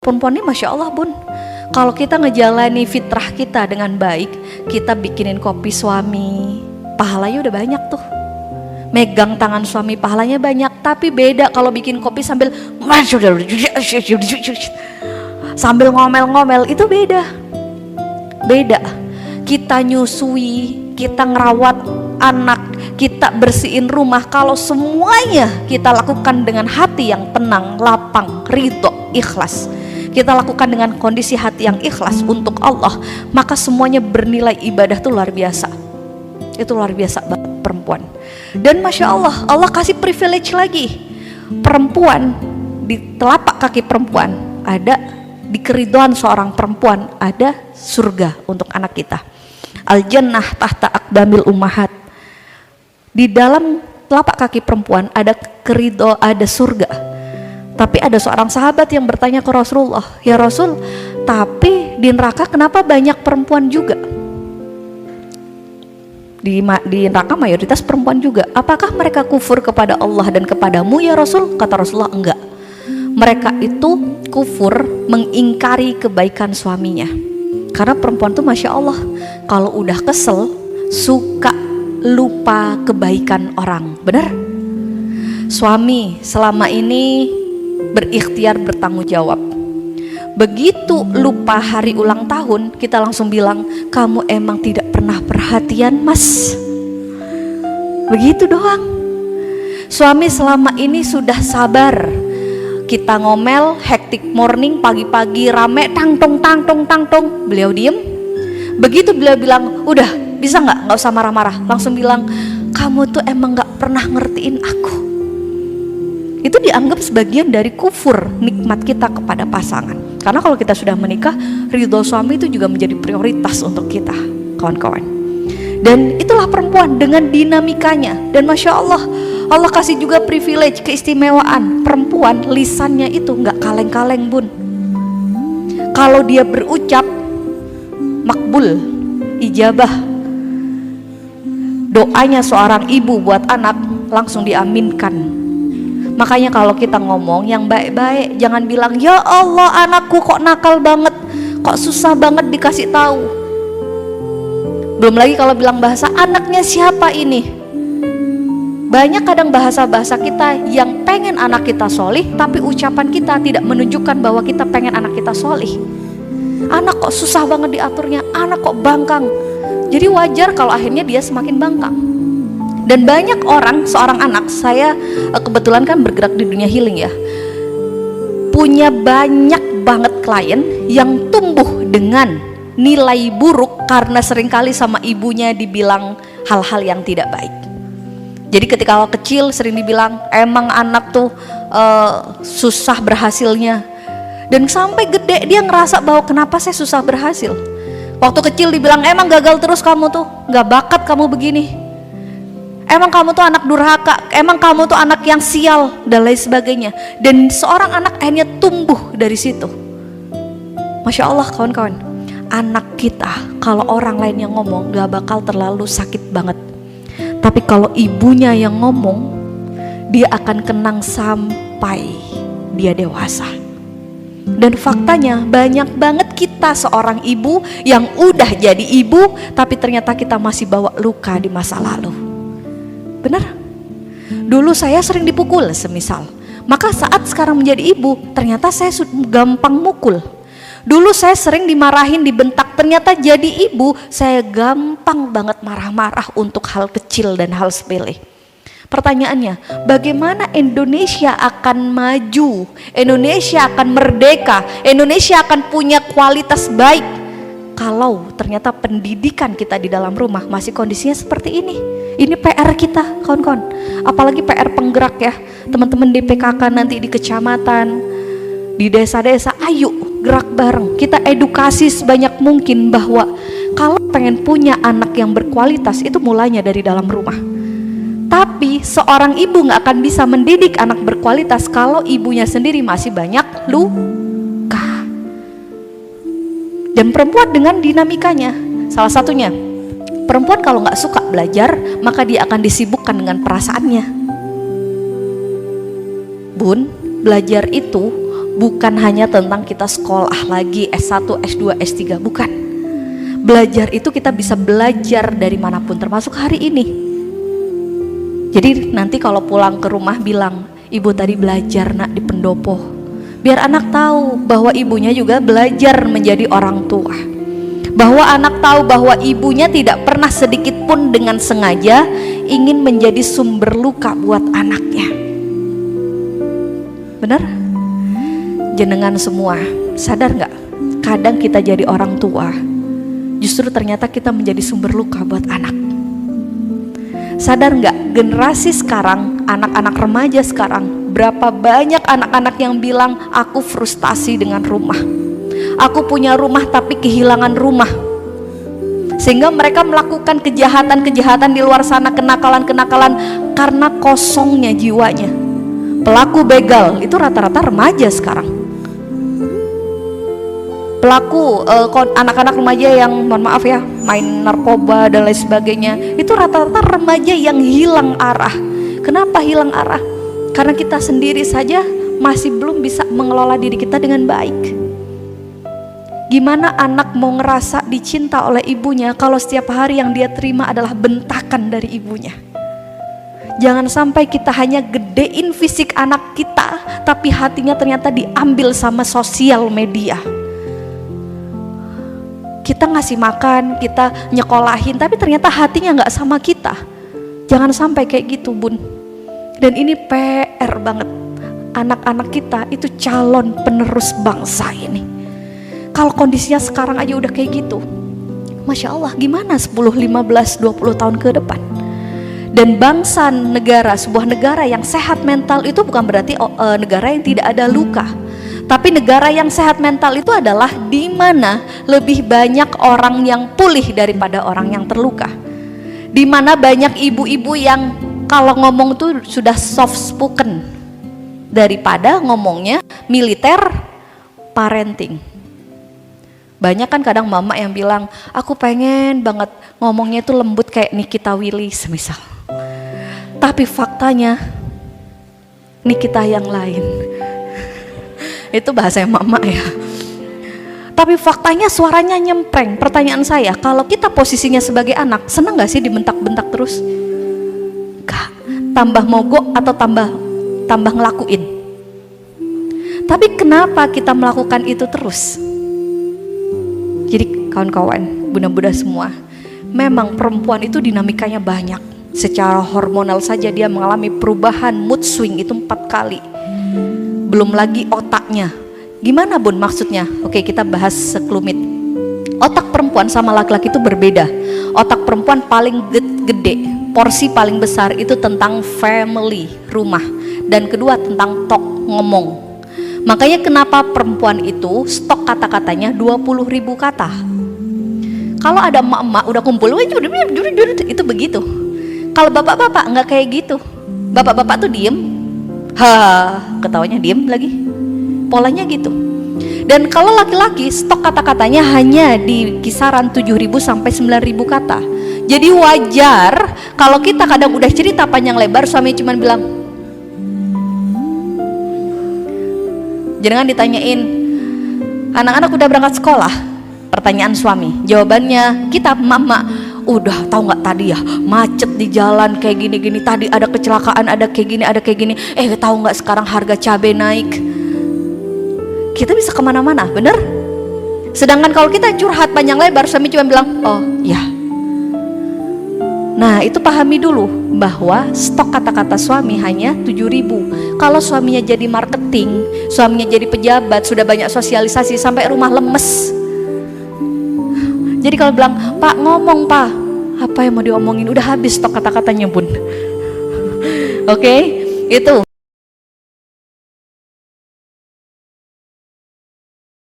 Perempuan ini Masya Allah bun, kalau kita ngejalani fitrah kita dengan baik, kita bikinin kopi suami, pahalanya udah banyak tuh. Megang tangan suami pahalanya banyak. Tapi beda kalau bikin kopi sambil ngomel-ngomel, itu beda. Kita nyusui, kita ngerawat anak, kita bersihin rumah, kalau semuanya kita lakukan dengan hati yang tenang, lapang, ridho, ikhlas, kita lakukan dengan kondisi hati yang ikhlas untuk Allah, maka semuanya bernilai ibadah. Itu luar biasa. Itu luar biasa banget perempuan. Dan Masya Allah, Allah kasih privilege lagi. Perempuan, di telapak kaki perempuan ada, di keridhaan seorang perempuan ada surga untuk anak kita. Al-jannah tahta aqdamil ummahat. Di dalam telapak kaki perempuan ada keridho, ada surga. Tapi ada seorang sahabat yang bertanya ke Rasulullah, ya Rasul, tapi di neraka kenapa banyak perempuan juga? Di neraka mayoritas perempuan juga. Apakah mereka kufur kepada Allah dan kepadamu ya Rasul? Kata Rasulullah, enggak. Mereka itu kufur, mengingkari kebaikan suaminya. Karena perempuan tuh Masya Allah, kalau udah kesel, suka lupa kebaikan orang. Benar? Suami selama ini berikhtiar bertanggung jawab. Begitu lupa hari ulang tahun, kita langsung bilang, kamu emang tidak pernah perhatian mas. Begitu doang. Suami selama ini sudah sabar, kita ngomel, hectic morning, pagi-pagi rame, tangtong, beliau diem. Begitu beliau bilang, udah bisa nggak usah marah-marah, langsung bilang, kamu tuh emang nggak pernah ngertiin aku. Itu dianggap sebagian dari kufur nikmat kita kepada pasangan. Karena kalau kita sudah menikah, ridho suami itu juga menjadi prioritas untuk kita, kawan-kawan. Dan itulah perempuan dengan dinamikanya. Dan Masya Allah, Allah kasih juga privilege, keistimewaan. Perempuan lisannya itu nggak kaleng-kaleng bun. Kalau dia berucap, makbul, ijabah. Doanya seorang ibu buat anak langsung diaminkan. Makanya kalau kita ngomong yang baik-baik, jangan bilang, ya Allah anakku kok nakal banget, kok susah banget dikasih tahu. Belum lagi kalau bilang bahasa, anaknya siapa ini. Banyak kadang bahasa-bahasa kita yang pengen anak kita solih, tapi ucapan kita tidak menunjukkan bahwa kita pengen anak kita solih. Anak kok susah banget diaturnya, anak kok bangkang. Jadi wajar kalau akhirnya dia semakin bangkang. Dan banyak orang, seorang anak, saya kebetulan kan bergerak di dunia healing ya, punya banyak banget klien yang tumbuh dengan nilai buruk karena seringkali sama ibunya dibilang hal-hal yang tidak baik. Jadi ketika awal kecil sering dibilang, emang anak tuh susah berhasilnya. Dan sampai gede dia ngerasa bahwa kenapa saya susah berhasil. Waktu kecil dibilang, emang gagal terus kamu tuh, gak bakat kamu begini. Emang kamu tuh anak durhaka, emang kamu tuh anak yang sial, dan lain sebagainya. Dan seorang anak akhirnya tumbuh dari situ. Masya Allah kawan-kawan, anak kita kalau orang lain yang ngomong gak bakal terlalu sakit banget. Tapi kalau ibunya yang ngomong, dia akan kenang sampai dia dewasa. Dan faktanya banyak banget kita seorang ibu yang udah jadi ibu, tapi ternyata kita masih bawa luka di masa lalu. Benar? Dulu saya sering dipukul semisal, maka saat sekarang menjadi ibu, ternyata saya gampang mukul. Dulu saya sering dimarahin, dibentak, ternyata jadi ibu saya gampang banget marah-marah untuk hal kecil dan hal sepele. Pertanyaannya, bagaimana Indonesia akan maju, Indonesia akan merdeka, Indonesia akan punya kualitas baik kalau ternyata pendidikan kita di dalam rumah masih kondisinya seperti ini? Ini PR kita kawan-kawan, apalagi PR penggerak ya, teman-teman di PKK nanti di kecamatan, di desa-desa, ayo gerak bareng, kita edukasi sebanyak mungkin bahwa kalau pengen punya anak yang berkualitas itu mulainya dari dalam rumah. Tapi seorang ibu gak akan bisa mendidik anak berkualitas kalau ibunya sendiri masih banyak luka. Dan perempuan dengan dinamikanya, salah satunya, perempuan kalau gak suka belajar, maka dia akan disibukkan dengan perasaannya. Bun, belajar itu bukan hanya tentang kita sekolah lagi S1, S2, S3, bukan. Belajar itu kita bisa belajar dari manapun, termasuk hari ini. Jadi nanti kalau pulang ke rumah bilang, ibu tadi belajar nak di pendopo, biar anak tahu bahwa ibunya juga belajar menjadi orang tua, bahwa anak tahu bahwa ibunya tidak pernah sedikit pun dengan sengaja ingin menjadi sumber luka buat anaknya. Benar? Jenengan semua sadar nggak? Kadang kita jadi orang tua, justru ternyata kita menjadi sumber luka buat anak. Sadar nggak? Generasi sekarang, anak-anak remaja sekarang, berapa banyak anak-anak yang bilang aku frustasi dengan rumah. Aku punya rumah tapi kehilangan rumah. Sehingga mereka melakukan kejahatan-kejahatan di luar sana, kenakalan-kenakalan karena kosongnya jiwanya. Pelaku begal itu rata-rata remaja sekarang. Pelaku anak-anak remaja yang mohon maaf ya, main narkoba dan lain sebagainya, itu rata-rata remaja yang hilang arah. Kenapa hilang arah? Karena kita sendiri saja masih belum bisa mengelola diri kita dengan baik. Gimana anak mau ngerasa dicinta oleh ibunya kalau setiap hari yang dia terima adalah bentakan dari ibunya? Jangan sampai kita hanya gedein fisik anak kita, tapi hatinya ternyata diambil sama sosial media. Kita ngasih makan, kita nyekolahin, tapi ternyata hatinya nggak sama kita. Jangan sampai kayak gitu, Bun. Dan ini PR banget. Anak-anak kita itu calon penerus bangsa ini. Kalau kondisinya sekarang aja udah kayak gitu, Masya Allah, gimana 10, 15, 20 tahun ke depan? Dan bangsa, negara, sebuah negara yang sehat mental itu bukan berarti negara yang tidak ada luka. Tapi negara yang sehat mental itu adalah di mana lebih banyak orang yang pulih daripada orang yang terluka. Di mana banyak ibu-ibu yang kalau ngomong tuh sudah soft spoken daripada ngomongnya militer parenting. Banyak kan kadang mama yang bilang, aku pengen banget ngomongnya itu lembut kayak Nikita Willy semisal. Tapi faktanya Nikita yang lain. Itu bahasa mama ya. Tapi faktanya suaranya nyempreng. Pertanyaan saya, kalau kita posisinya sebagai anak, senang gak sih dibentak-bentak terus? Gak. Tambah mogok atau tambah ngelakuin. Tapi kenapa kita melakukan itu terus? Jadi kawan-kawan, bunda-bunda semua, memang perempuan itu dinamikanya banyak. Secara hormonal saja dia mengalami perubahan mood swing itu 4 kali. Belum lagi otaknya. Gimana Bun maksudnya? Oke, kita bahas sekelumit. Otak perempuan sama laki-laki itu berbeda. Otak perempuan paling gede, porsi paling besar itu tentang family, rumah. Dan kedua tentang talk, ngomong. Makanya kenapa perempuan itu stok kata-katanya 20.000 kata. Kalau ada emak-emak udah kumpul, itu begitu. Kalau bapak-bapak nggak kayak gitu. Bapak-bapak tuh diem, ketawanya diem lagi. Polanya gitu. Dan kalau laki-laki stok kata-katanya hanya di kisaran 7.000 sampai 9.000 kata. Jadi wajar kalau kita kadang udah cerita panjang lebar, suami cuman bilang, jangan ditanyain, anak-anak udah berangkat sekolah? Pertanyaan suami. Jawabannya, kita mama, udah tahu nggak tadi ya macet di jalan kayak gini-gini, tadi ada kecelakaan, ada kayak gini, ada kayak gini. Tahu nggak sekarang harga cabai naik? Kita bisa kemana-mana, bener? Sedangkan kalau kita curhat panjang lebar, suami cuma bilang, oh ya. Nah itu pahami dulu bahwa stok kata-kata suami hanya 7.000. Kalau suaminya jadi marketing, suaminya jadi pejabat, sudah banyak sosialisasi sampai rumah lemes. Jadi kalau bilang, Pak ngomong Pak, apa yang mau diomongin? Udah habis stok kata-katanya Bun. Oke, itu.